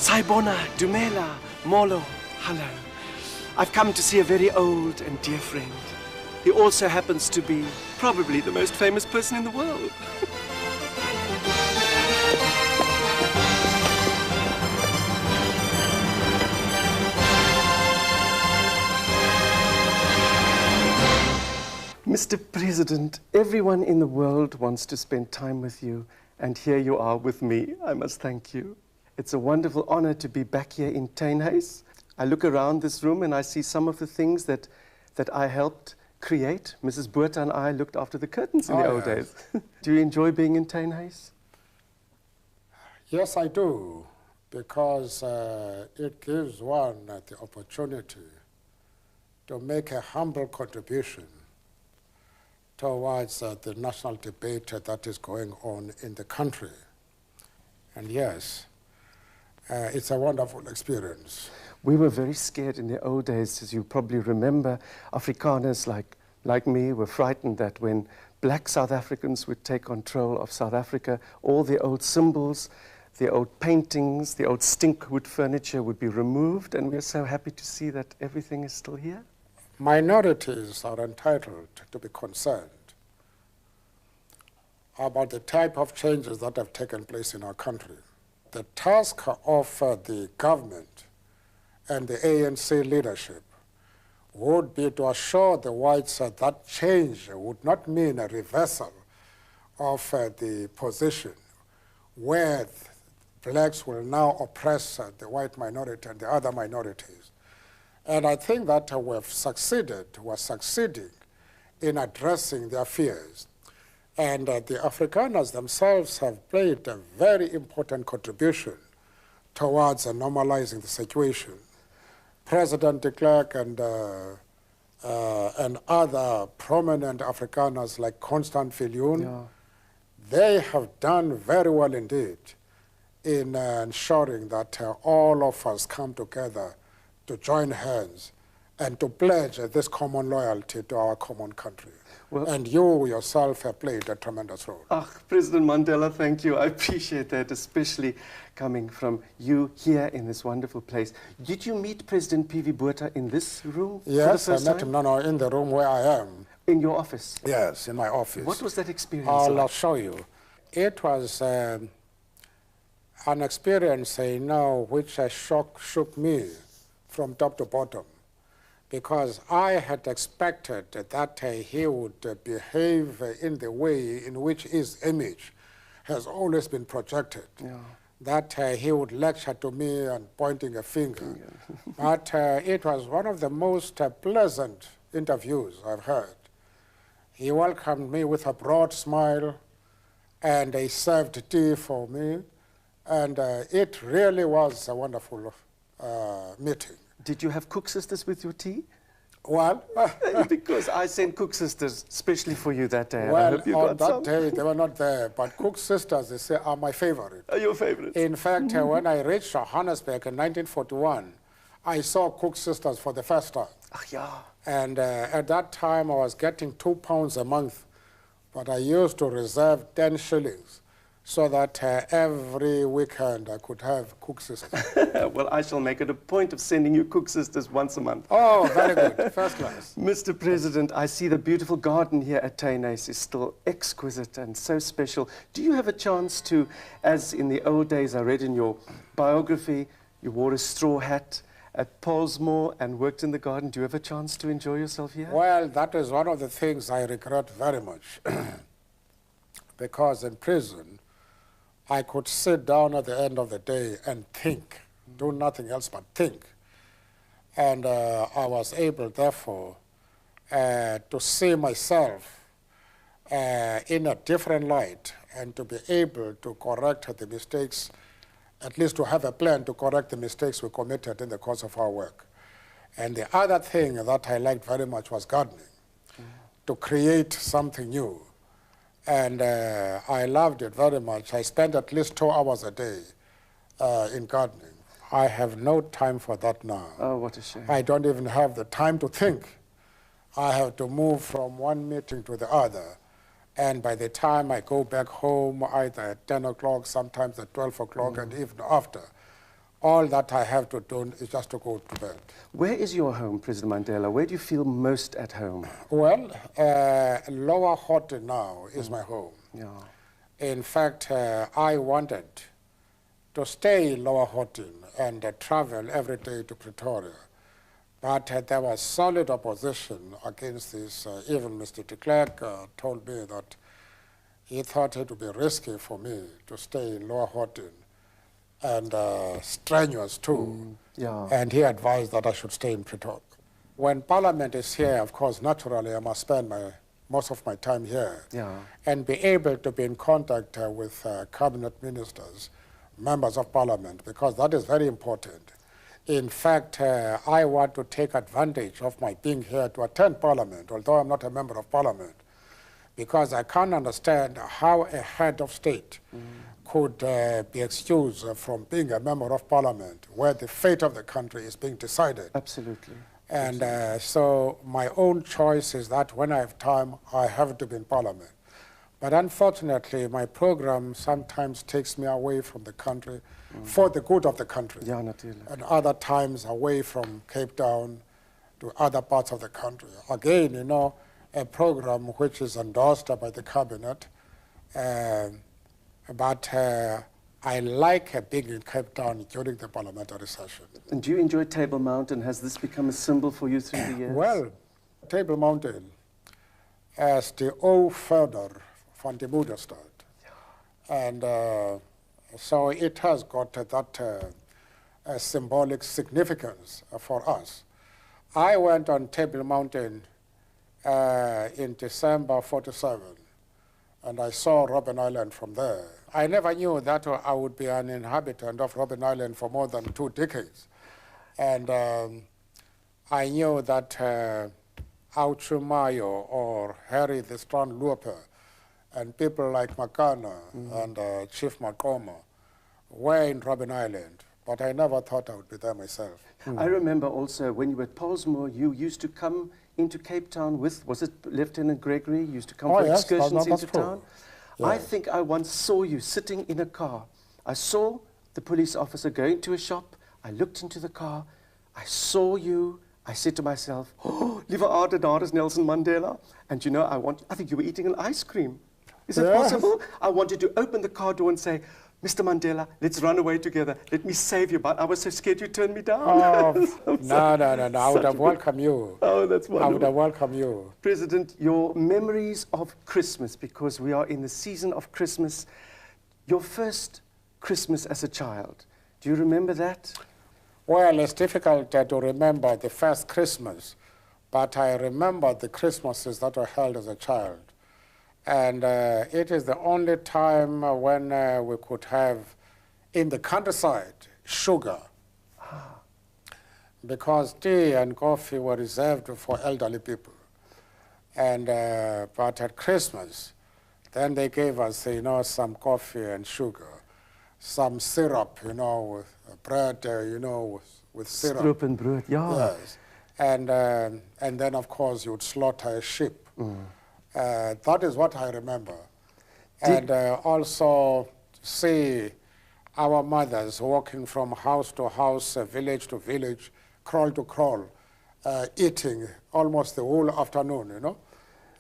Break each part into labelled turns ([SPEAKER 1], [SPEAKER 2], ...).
[SPEAKER 1] Saibona, Dumela, Molo, hello. I've come to see a very old and dear friend. He also happens to be probably the most famous person in the world. Mr. President, everyone in the world wants to spend time with you, and here you are with me. I must thank you. It's a wonderful honor to be back here in Teenhuis. I look around this room and I see some of the things that I helped create. Mrs. Botha and I looked after the curtains in the old days. Do you enjoy being in Teenhuis?
[SPEAKER 2] Yes, I do, because it gives one the opportunity to make a humble contribution towards the national debate that is going on in the country. And yes, it's a wonderful experience.
[SPEAKER 1] We were very scared in the old days, as you probably remember. Afrikaners like me were frightened that when black South Africans would take control of South Africa, all the old symbols, the old paintings, the old stinkwood furniture would be removed, and we're so happy to see that everything is still here.
[SPEAKER 2] Minorities are entitled to be concerned about the type of changes that have taken place in our country. The task of the government and the ANC leadership would be to assure the whites that change would not mean a reversal of the position where blacks will now oppress the white minority and the other minorities. And I think that we're succeeding in addressing their fears. And the Afrikaners themselves have played a very important contribution towards normalizing the situation. President de Klerk and other prominent Afrikaners like Constant Viljoen, they have done very well indeed in ensuring that all of us come together to join hands and to pledge this common loyalty to our common country. Well, and you yourself have played a tremendous role.
[SPEAKER 1] President Mandela, thank you. I appreciate that, especially coming from you here in this wonderful place. Did you meet President P.V. Botha in this room?
[SPEAKER 2] Yes,
[SPEAKER 1] for the first
[SPEAKER 2] I met him in the room where I am.
[SPEAKER 1] In your office?
[SPEAKER 2] Yes, in my office.
[SPEAKER 1] What was that experience
[SPEAKER 2] I'll show you. It was an experience, which shook me from top to bottom, because I had expected that he would behave in the way in which his image has always been projected, that he would lecture to me and pointing a finger. But it was one of the most pleasant interviews I've heard. He welcomed me with a broad smile, and he served tea for me, and it really was a wonderful meeting.
[SPEAKER 1] Did you have cook sisters with your tea?
[SPEAKER 2] Well,
[SPEAKER 1] because I sent cook sisters especially for you that day.
[SPEAKER 2] Well,
[SPEAKER 1] I hope you
[SPEAKER 2] on
[SPEAKER 1] got
[SPEAKER 2] that
[SPEAKER 1] some.
[SPEAKER 2] day they were not there, but cook sisters, they say, are my favorite.
[SPEAKER 1] Are your favorites?
[SPEAKER 2] In fact, when I reached Johannesburg in 1941, I saw cook sisters for the first time. And at that time I was getting £2 a month, but I used to reserve 10 shillings. So that every weekend I could have cook sisters.
[SPEAKER 1] Well, I shall make it a point of sending you cook sisters once a month.
[SPEAKER 2] Oh, very good. First class.
[SPEAKER 1] Mr. President, I see the beautiful garden here at Teenhuis is still exquisite and so special. Do you have a chance to, as in the old days I read in your biography, you wore a straw hat at Paulsmoor and worked in the garden. Do you have a chance to enjoy yourself here?
[SPEAKER 2] Well, that is one of the things I regret very much. Because in prison, I could sit down at the end of the day and think, do nothing else but think. And I was able, therefore, to see myself in a different light and to be able to correct the mistakes, at least to have a plan to correct the mistakes we committed in the course of our work. And the other thing that I liked very much was gardening, to create something new. And I loved it very much. I spent at least 2 hours a day in gardening. I have no time for that now.
[SPEAKER 1] Oh, what a shame.
[SPEAKER 2] I don't even have the time to think. I have to move from one meeting to the other. And by the time I go back home, either at 10 o'clock, sometimes at 12 o'clock, and even after, All that I have to do is just to go to bed.
[SPEAKER 1] Where is your home, President Mandela? Where do you feel most at home?
[SPEAKER 2] Well, Lower Hotten now is my home.
[SPEAKER 1] Yeah.
[SPEAKER 2] In fact, I wanted to stay in Lower Hotten and travel every day to Pretoria. But there was solid opposition against this. Even Mr. de Klerk told me that he thought it would be risky for me to stay in Lower Hotten and strenuous too.
[SPEAKER 1] Yeah.
[SPEAKER 2] And he advised that I should stay in Pretoria. When Parliament is here, of course, naturally, I must spend most of my time here and be able to be in contact with cabinet ministers, members of Parliament, because that is very important. In fact, I want to take advantage of my being here to attend Parliament, although I'm not a member of Parliament, because I can't understand how a head of state could be excused from being a member of Parliament where the fate of the country is being decided.
[SPEAKER 1] Absolutely.
[SPEAKER 2] And so my own choice is that when I have time, I have to be in Parliament. But unfortunately, my program sometimes takes me away from the country for the good of the country.
[SPEAKER 1] Yeah, naturally.
[SPEAKER 2] And other times away from Cape Town to other parts of the country. Again, you know, a program which is endorsed by the cabinet, but I like being in Cape Town during the parliamentary session.
[SPEAKER 1] And do you enjoy Table Mountain? Has this become a symbol for you through the years?
[SPEAKER 2] Well, Table Mountain, as the old father van die moederstad. And so it has got that symbolic significance for us. I went on Table Mountain in December '47, and I saw Robben Island from there. I never knew that I would be an inhabitant of Robben Island for more than 2 decades. And I knew that Auchumayo or Harry the Strong Lupe and people like Makana and Chief Makoma were in Robben Island, but I never thought I would be there myself.
[SPEAKER 1] I remember also when you were at Pollsmoor, you used to come into Cape Town with, was it Lieutenant Gregory? You used to come for excursions into town? Yes. I think I once saw you sitting in a car. I saw the police officer going to a shop. I looked into the car. I saw you. I said to myself, oh, liewe aarde, daar is Nelson Mandela. And you know, I think you were eating an ice cream. Is it possible? I wanted to open the car door and say, Mr. Mandela, let's run away together. Let me save you. But I was so scared you turned me down.
[SPEAKER 2] Oh, no. I would have welcomed you.
[SPEAKER 1] Oh, that's wonderful.
[SPEAKER 2] I would have welcomed you.
[SPEAKER 1] President, your memories of Christmas, because we are in the season of Christmas, your first Christmas as a child, do you remember that?
[SPEAKER 2] Well, it's difficult to remember the first Christmas, but I remember the Christmases that were held as a child. And it is the only time when we could have, in the countryside, sugar. Because tea and coffee were reserved for elderly people. And, but at Christmas, then they gave us, you know, some coffee and sugar, some syrup, you know, with bread, you know, with syrup.
[SPEAKER 1] Stroop and brood, yeah.
[SPEAKER 2] Yes. And then, of course, you would slaughter a sheep. That is what I remember. And also see our mothers walking from house to house, village to village, crawl to crawl, eating almost the whole afternoon, you know.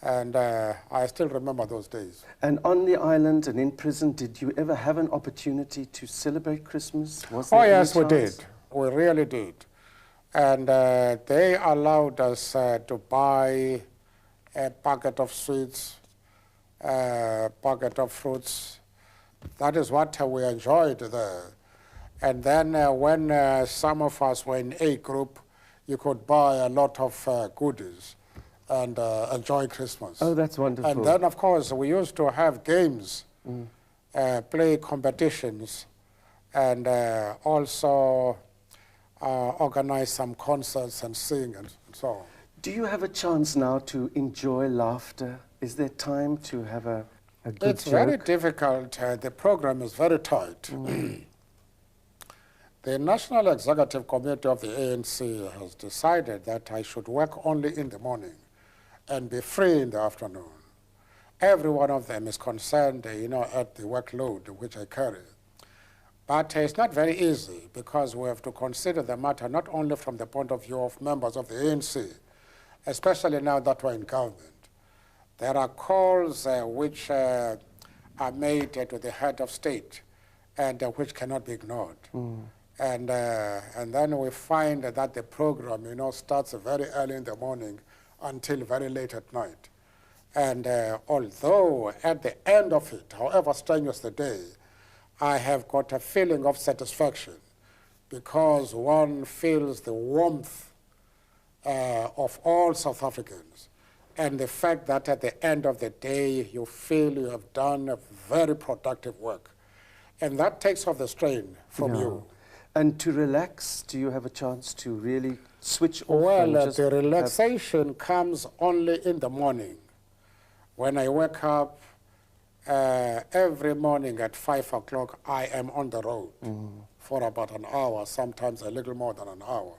[SPEAKER 2] And I still remember those days.
[SPEAKER 1] And on the island and in prison, did you ever have an opportunity to celebrate Christmas?
[SPEAKER 2] Oh, yes, we did. We really did. And they allowed us to buy a packet of sweets, a packet of fruits. That is what we enjoyed there. And then when some of us were in A group, you could buy a lot of goodies and enjoy Christmas.
[SPEAKER 1] Oh, that's wonderful.
[SPEAKER 2] And then, of course, we used to have games, play competitions, and also organize some concerts and sing and so on.
[SPEAKER 1] Do you have a chance now to enjoy laughter? Is there time to have a good
[SPEAKER 2] It's
[SPEAKER 1] joke?
[SPEAKER 2] very difficult. The program is very tight. The National Executive Committee of the ANC has decided that I should work only in the morning and be free in the afternoon. Every one of them is concerned, you know, at the workload which I carry. But it's not very easy because we have to consider the matter not only from the point of view of members of the ANC, especially now that we're in government. There are calls which are made to the head of state and which cannot be ignored. And then we find that the program, starts very early in the morning until very late at night. And although at the end of it, however strenuous the day, I have got a feeling of satisfaction because one feels the warmth of all South Africans and the fact that at the end of the day you feel you have done a very productive work. And that takes off the strain from you.
[SPEAKER 1] And to relax, do you have a chance to really switch off?
[SPEAKER 2] Well, the relaxation comes only in the morning. When I wake up, every morning at 5 o'clock, I am on the road for about an hour, sometimes a little more than an hour.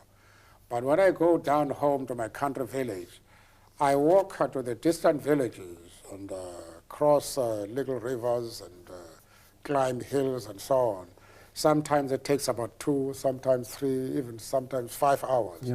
[SPEAKER 2] But when I go down home to my country village, I walk to the distant villages and cross little rivers and climb hills and so on. Sometimes it takes about 2, sometimes 3, even sometimes 5 hours.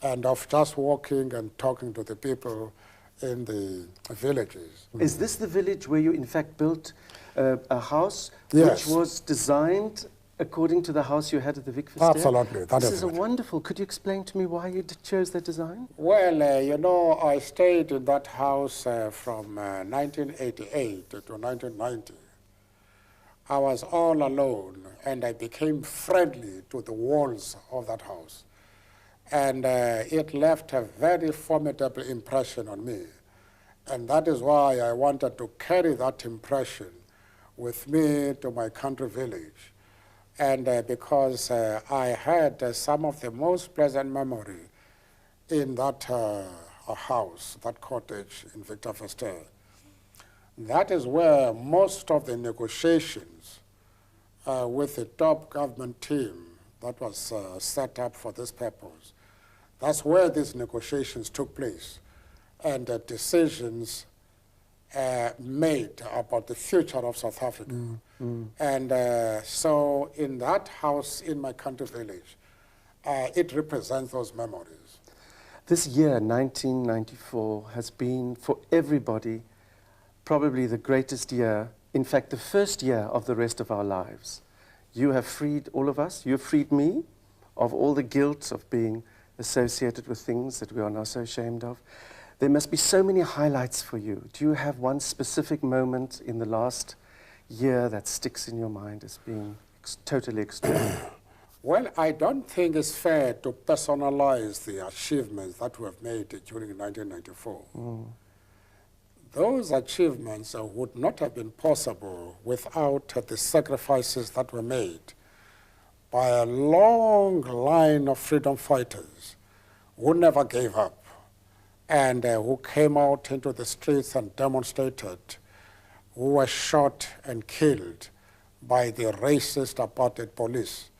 [SPEAKER 2] And of just walking and talking to the people in the villages.
[SPEAKER 1] Is this the village where you in fact built a house
[SPEAKER 2] Yes.
[SPEAKER 1] which was designed according to the house you had at the Vic Vista?
[SPEAKER 2] Absolutely.
[SPEAKER 1] This is a wonderful. Could you explain to me why you chose that design?
[SPEAKER 2] Well, I stayed in that house from 1988 to 1990. I was all alone, and I became friendly to the walls of that house. And it left a very formidable impression on me. And that is why I wanted to carry that impression with me to my country village. And because I had some of the most pleasant memory in that house, that cottage in Victor Verster. That is where most of the negotiations with the top government team that was set up for this purpose, that's where these negotiations took place and decisions made about the future of South Africa. And so in that house in my country village, it represents those memories.
[SPEAKER 1] This year, 1994, has been for everybody probably the greatest year, in fact the first year of the rest of our lives. You have freed all of us, you have freed me of all the guilt of being associated with things that we are now so ashamed of. There must be so many highlights for you. Do you have one specific moment in the last year that sticks in your mind as being totally extraordinary?
[SPEAKER 2] Well, I don't think it's fair to personalize the achievements that we have made during 1994. Those achievements would not have been possible without the sacrifices that were made by a long line of freedom fighters who never gave up and who came out into the streets and demonstrated, who were shot and killed by the racist apartheid police,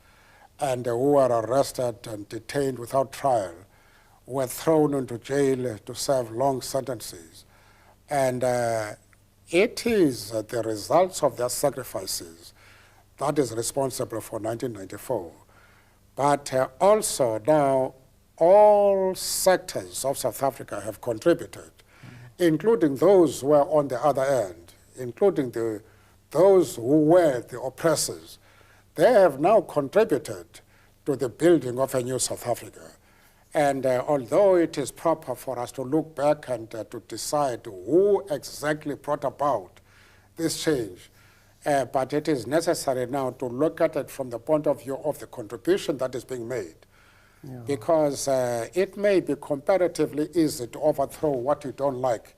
[SPEAKER 2] and who were arrested and detained without trial, were thrown into jail to serve long sentences. And it is the results of their sacrifices that is responsible for 1994. But also now all sectors of South Africa have contributed, including those who were on the other end, including those who were the oppressors. They have now contributed to the building of a new South Africa. And although it is proper for us to look back and to decide who exactly brought about this change, but it is necessary now to look at it from the point of view of the contribution that is being made. Because it may be comparatively easy to overthrow what you don't like,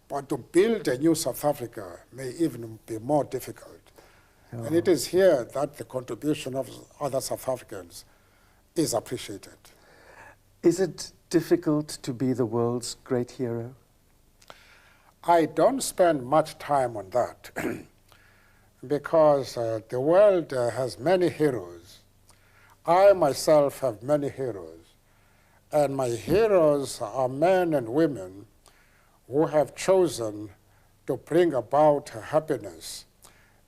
[SPEAKER 2] but to build a new South Africa may even be more difficult. And it is here that the contribution of other South Africans is appreciated.
[SPEAKER 1] Is it difficult to be the world's great hero?
[SPEAKER 2] I don't spend much time on that because the world has many heroes. I myself have many heroes, and my heroes are men and women who have chosen to bring about happiness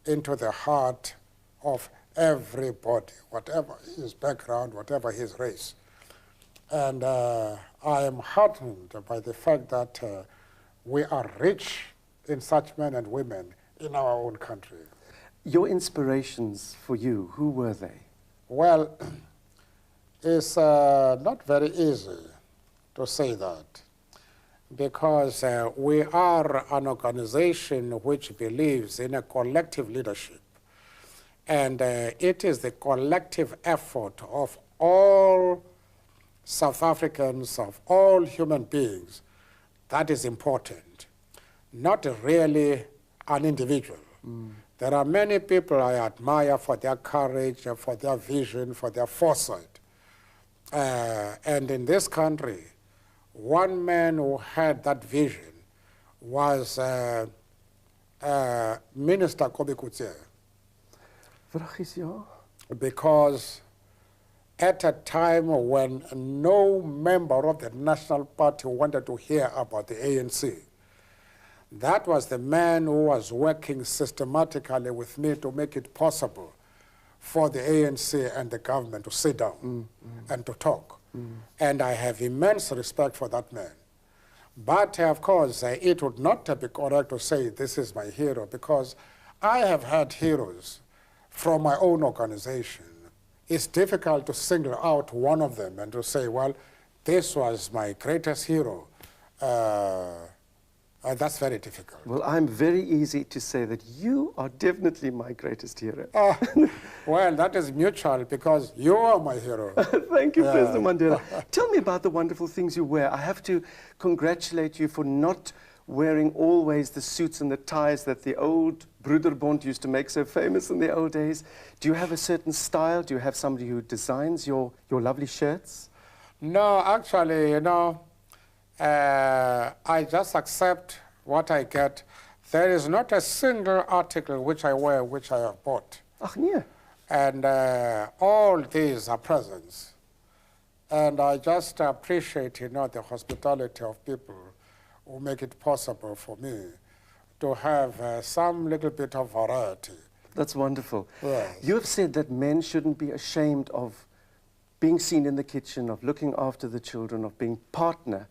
[SPEAKER 2] into the heart of everybody, whatever his background, whatever his race. And I am heartened by the fact that we are rich in such men and women in our own country.
[SPEAKER 1] Your inspirations for you, who were they?
[SPEAKER 2] Well, it's not very easy to say that, because we are an organization which believes in a collective leadership. And it is the collective effort of all South Africans, of all human beings, that is important, not really an individual. There are many people I admire for their courage, for their vision, for their foresight. And in this country, one man who had that vision was Minister Kobe Kutse. Because at a time when no member of the National Party wanted to hear about the ANC, that was the man who was working systematically with me to make it possible for the ANC and the government to sit down and to talk. And I have immense respect for that man. But of course, it would not be correct to say this is my hero, because I have had heroes from my own organization. It's difficult to single out one of them and to say, well, this was my greatest hero. That's very difficult.
[SPEAKER 1] Well, I'm very easy to say that you are definitely my greatest hero.
[SPEAKER 2] Well, that is mutual, because you are my hero.
[SPEAKER 1] Thank you, President Mandela. Tell me about the wonderful things you wear. I have to congratulate you for not wearing always the suits and the ties that the old Broederbond used to make so famous in the old days. Do you have a certain style? Do you have somebody who designs your lovely shirts?
[SPEAKER 2] No, actually, you know, I just accept what I get. There is not a single article which I wear which I have bought.
[SPEAKER 1] Ach, nee.
[SPEAKER 2] And all these are presents. And I just appreciate, you know, the hospitality of people who make it possible for me to have some little bit of variety.
[SPEAKER 1] That's wonderful.
[SPEAKER 2] Yes.
[SPEAKER 1] You have said that men shouldn't be ashamed of being seen in the kitchen, of looking after the children, of being partner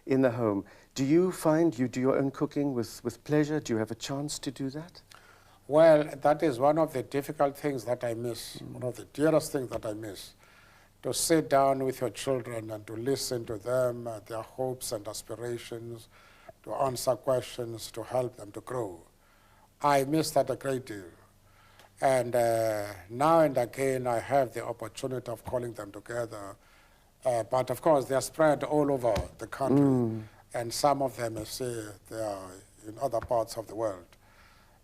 [SPEAKER 1] in the home. Do you find you do your own cooking with pleasure? Do you have a chance to do that?
[SPEAKER 2] Well, that is one of the difficult things that I miss, one of the dearest things that I miss, to sit down with your children and to listen to them, their hopes and aspirations, to answer questions, to help them to grow. I miss that a great deal. And now and again, I have the opportunity of calling them together. But of course, they are spread all over the country. And some of them, you see, they are in other parts of the world.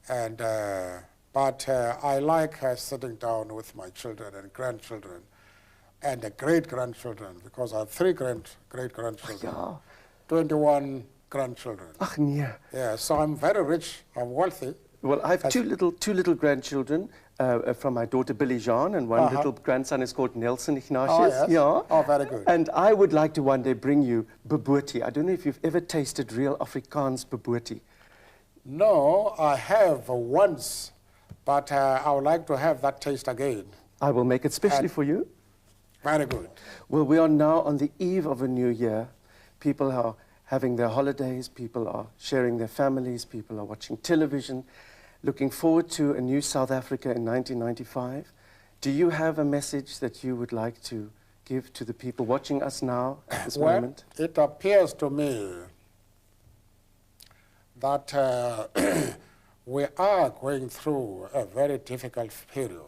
[SPEAKER 2] And, but I like sitting down with my children and grandchildren and the great-grandchildren, because I have 3 great-grandchildren,
[SPEAKER 1] Ja.
[SPEAKER 2] 21 grandchildren.
[SPEAKER 1] Ach, nee.
[SPEAKER 2] Yeah, so I'm very rich, I'm wealthy.
[SPEAKER 1] Well, I have two little grandchildren from my daughter Billy Jean, and one little grandson is called Nelson Ignatius.
[SPEAKER 2] Oh, yes.
[SPEAKER 1] Yeah.
[SPEAKER 2] Oh, very good.
[SPEAKER 1] And I would like to one day bring you bobotie. I don't know if you've ever tasted real Afrikaans bobotie.
[SPEAKER 2] No, I have once, but I would like to have that taste again.
[SPEAKER 1] I will make it specially for you.
[SPEAKER 2] Very good.
[SPEAKER 1] Well, we are now on the eve of a new year. People are having their holidays, people are sharing their families, people are watching television, looking forward to a new South Africa in 1995. Do you have a message that you would like to give to the people watching us now at this moment?
[SPEAKER 2] It appears to me that we are going through a very difficult period.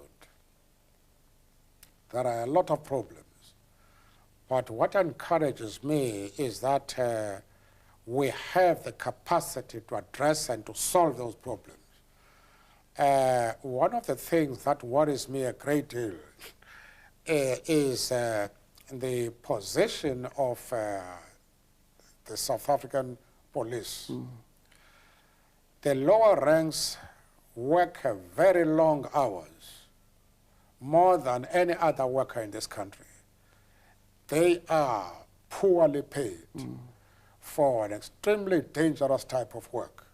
[SPEAKER 2] There are a lot of problems. But what encourages me is that we have the capacity to address and to solve those problems. One of the things that worries me a great deal is the position of the South African police. The lower ranks work very long hours, more than any other worker in this country. They are poorly paid for an extremely dangerous type of work.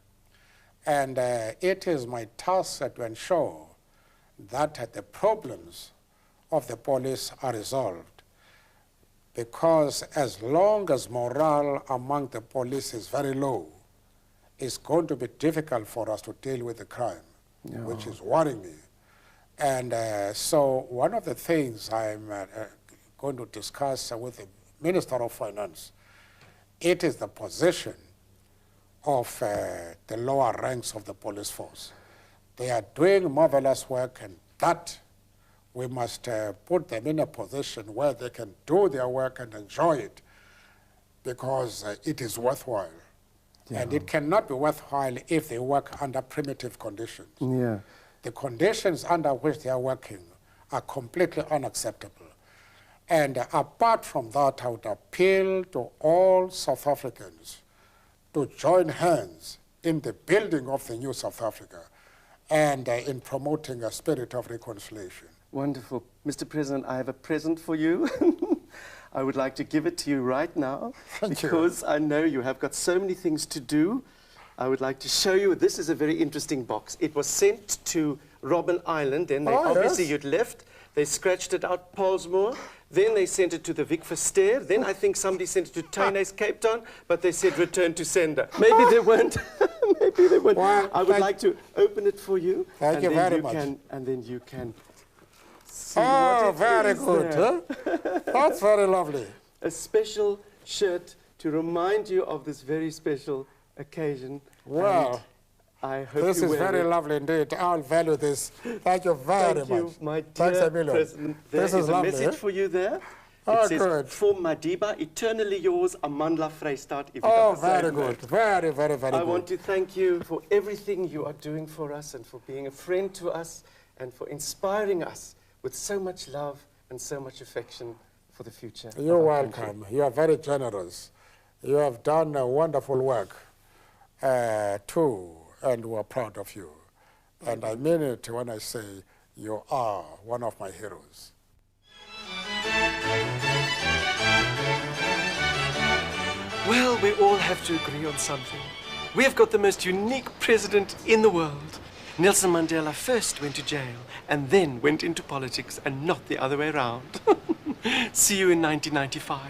[SPEAKER 2] And it is my task to ensure that the problems of the police are resolved. Because as long as morale among the police is very low, it's going to be difficult for us to deal with the crime, which is worrying me. And so one of the things I'm going to discuss with the Minister of Finance, it is the position of the lower ranks of the police force. They are doing marvelous work, and that we must put them in a position where they can do their work and enjoy it, because it is worthwhile. And it cannot be worthwhile if they work under primitive conditions. The conditions under which they are working are completely unacceptable. And apart from that, I would appeal to all South Africans to join hands in the building of the new South Africa and in promoting a spirit of reconciliation.
[SPEAKER 1] Wonderful. Mr. President, I have a present for you. I would like to give it to you right now. Because I know you have got so many things to do. I would like to show you, this is a very interesting box. It was sent to Robben Island, and they obviously you'd left. They scratched it out, Paulsmoor. Then they sent it to the Vic Verster. Then I think somebody sent it to Tynes, Cape Town, but they said return to sender. Maybe they weren't. Maybe they weren't. Well, I would like to open it for you.
[SPEAKER 2] Thank you very much.
[SPEAKER 1] And then you can see
[SPEAKER 2] what
[SPEAKER 1] it
[SPEAKER 2] very good. Huh? That's very lovely.
[SPEAKER 1] A special shirt to remind you of this very special occasion.
[SPEAKER 2] Well,
[SPEAKER 1] I hope
[SPEAKER 2] this is very lovely indeed. I'll value this. Thank you very much.
[SPEAKER 1] Thank you, my dear President. There is a message for you there. It says,
[SPEAKER 2] good.
[SPEAKER 1] For Madiba, eternally yours, Mandela Vrystaat.
[SPEAKER 2] Very good. Very, very, very good.
[SPEAKER 1] I want to thank you for everything you are doing for us and for being a friend to us and for inspiring us with so much love and so much affection for the future.
[SPEAKER 2] You're welcome. You are very generous. You have done a wonderful work too, and we're proud of you. And I mean it when I say you are one of my heroes.
[SPEAKER 1] Well, we all have to agree on something. We have got the most unique president in the world. Nelson Mandela first went to jail and then went into politics, and not the other way around. See you in 1995.